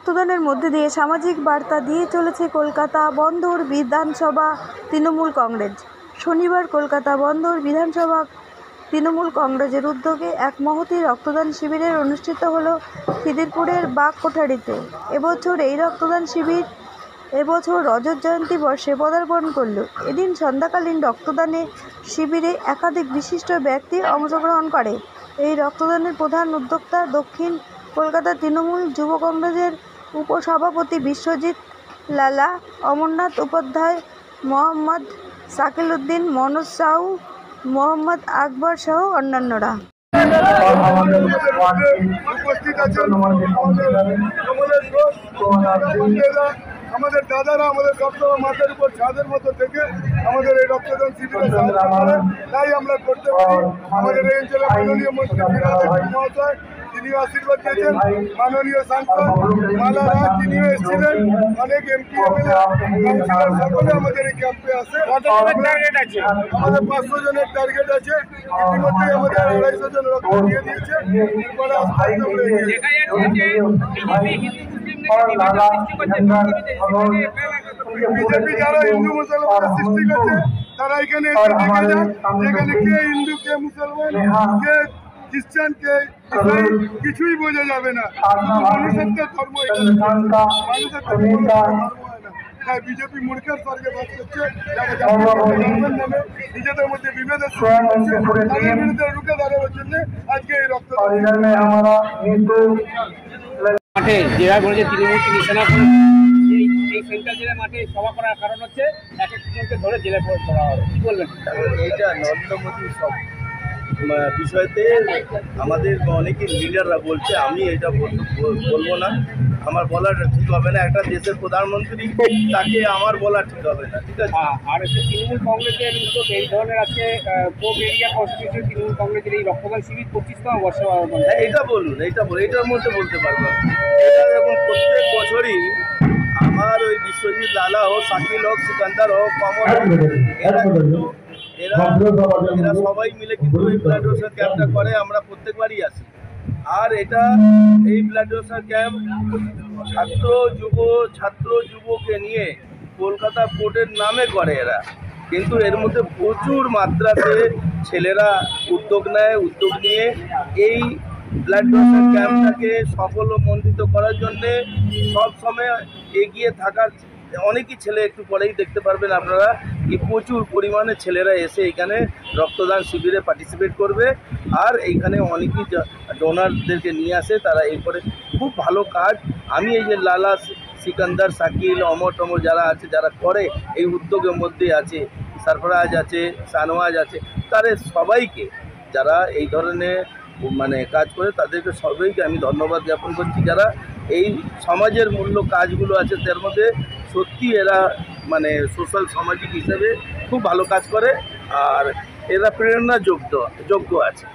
রক্তদানের মধ্যে দিয়ে সামাজিক বার্তা দিয়ে চলেছে কলকাতা বন্দর বিধানসভা তৃণমূল কংগ্রেস। শনিবার কলকাতা বন্দর বিধানসভা তৃণমূল কংগ্রেসের উদ্যোগে এক মহতী রক্তদান শিবিরের অনুষ্ঠিত হলো খিদিরপুরের বাগকোঠারিতে। এবছর এই রক্তদান শিবির রজত জয়ন্তী বর্ষে পদার্পণ করল। এদিন সন্ধ্যাকালীন রক্তদানে শিবিরে একাধিক বিশিষ্ট ব্যক্তি অংশগ্রহণ করে। এই রক্তদানের প্রধান উদ্যোক্তা দক্ষিণ কলকাতা তৃণমূল যুব কংগ্রেসের উপসভাপতি বিশ্বজিৎ লালা, অমরনাথ উপাধ্যায়, মোহাম্মদ শাকিল উদ্দিন, মনোজ সাউ, মোহাম্মদ আকবর সহ অন্যান্যরা। আমাদের দাদারা আমাদের সবসময় মাথার উপর ছাদের মতো থেকে আমাদের এই রক্তদান শিবিরে সাহায্য করেন, তাই আমরা করতে পারি। আমাদের এই অঞ্চলের মাননীয় মন্ত্রী ফিরহাদ হাকিম মহাশয় তিনিও আশীর্বাদ দিয়েছেন, মাননীয় সাংসদ মালা রায় তিনিও এসেছিলেন, অনেক এমপি এমএলএ কাউন্সিলর সকলে আমাদের এই ক্যাম্পে আসে। আমাদের 500 জনের টার্গেট আছে, ইতিমধ্যে আমাদের 250 জন রক্ত দিয়ে দিয়েছে। এরপরে আস্তে আস্তে আমরা বিজেপি যারা হিন্দু মুসলমানের সৃষ্টি করছে তারা এখানে যেখানে কে হিন্দু কে মুসলমান কে খ্রিস্টান কে কিছুই বোঝা যাবে না। মানুষের ধর্ম তাই বিজেপি মূর্খের স্বর্গে বাস করছে, ধর্মের নামে নিজেদের মধ্যে বিভেদের তাদের বিরুদ্ধে রুখে দাঁড়ানোর জন্য আজকে এই রক্তদান মাঠে জেলা বলেছে তৃণমূল নিশানা এই সেন্ট্রাল জেলার মাঠে সভা করার কারণ হচ্ছে এক একজনকে ধরে জেলে করা হবে। কি বলবেন? এইটা নরেন্দ্র মোদীর সব বিষয়তে আমাদের অনেকে লিডাররা বলছে, আমি এটা বলবো না, আমার বলার ঠিক হবে না। একটা দেশের প্রধানমন্ত্রী তাকে আমার বলা ঠিক হবে না, ঠিক আছে? আর হচ্ছে তৃণমূল কংগ্রেসের উদ্যোগ এই ধরনের আজকে কোপ এরিয়া কনস্টিটিউশন তৃণমূল কংগ্রেসের এই রক্তদান শিবির 25তম বর্ষ। এইটা বলুন, এটার মধ্যে বলতে পারবো। এটা এবং প্রত্যেক বছরই আমার ওই বিশ্বজিৎ লালা হোক, শাকিল হোক, সিকান্দার হোক, কমল হোক, এরা সবাই মিলে কিন্তু এই ব্লাড ডোনেশন ক্যাম্পটা করে। আমরা প্রত্যেকবারই আসি। আর এটা এই ব্লাড ডোনেশন ক্যাম্প ছাত্র যুবকে নিয়ে কলকাতা পোর্টের নামে করে এরা, কিন্তু এর মধ্যে প্রচুর মাত্রাতে ছেলেরা উদ্যোগ নিয়ে এই ব্লাড ডোনেশন ক্যাম্পটাকে সফলমণ্ডিত করার জন্যে সবসময় এগিয়ে থাকার অনেকই ছেলে, একটু পরেই দেখতে পারবেন আপনারা, প্রচুর পরিমাণে ছেলেরা এসে এখানে রক্তদান শিবিরে পার্টিসিপেট করবে। আর এইখানে অনেকই ডোনারদেরকে নিয়ে আসে, তারা এই করে খুব ভালো কাজ। আমি এই যে লালা, সিকান্দার, শাকিল, অমর যারা আছে, যারা করে এই উদ্যোগের মধ্যে আছে, সরফরাজ আছে, শানওয়াজ আছে, তাদের সবাইকে যারা এই ধরনের কাজ করে তাদেরকে সবাইকে আমি ধন্যবাদ জ্ঞাপন করছি। যারা এই সমাজের মূল্য কাজগুলো আছে তার মধ্যে সত্যি এরা সোশ্যাল সামাজিক হিসেবে খুব ভালো কাজ করে, আর এরা প্রেরণাযোগ্য আছে।